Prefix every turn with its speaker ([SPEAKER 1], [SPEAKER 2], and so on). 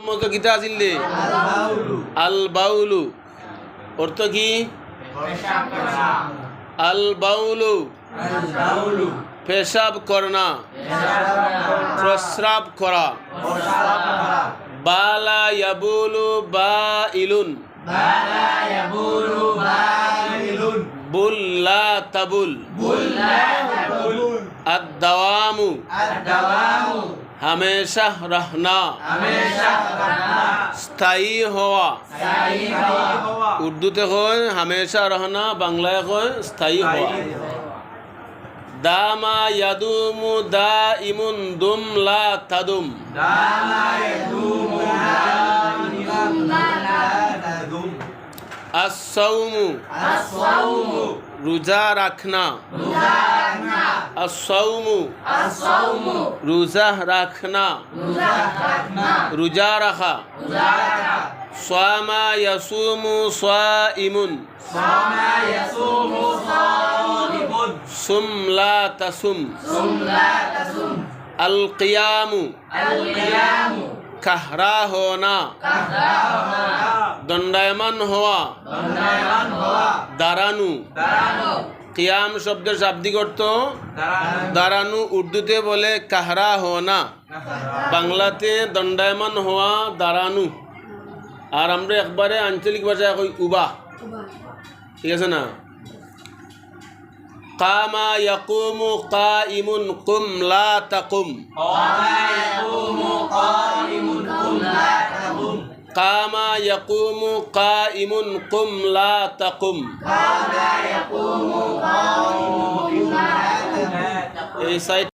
[SPEAKER 1] মতো কিতা আসিলে আল বাউলু অর্থ কি আল বাউলু পেশাব করনা প্রস্রাব করা বালা ইয়াবুলু বাইলুন বুল্লা তাবুল আদ-দাওয়ামু हमेशा रहना स्थायी हवा उर्दू ते कहें हमेशा रहना बांग्लाয় कहें स्थायी हवा दामा यदुमु दाइमुन दुम ला तदुम अस्सौमु रोजा रखना अस्सौमु रोजा रखना रोजा रखा स्वामा यसुमु स्वाइमुन सुम ला तसुम अल क़ियामु कहरा होना दंडायमान हुआ दारानु कियाम शब्द शाब्दिक अर्थ दारानु उर्दूते बोले कहरा होना बांग्लाते दंडायमान हुआ दारानु और আমরা একবারে আঞ্চলিক ভাষায় কই উবা ঠিক আছে না কামা ইয়াকুমু কাইমুন কুম লা তাকুম কামা ইয়াকুমু কাইমুন কুম লা তাকুম এই সাইড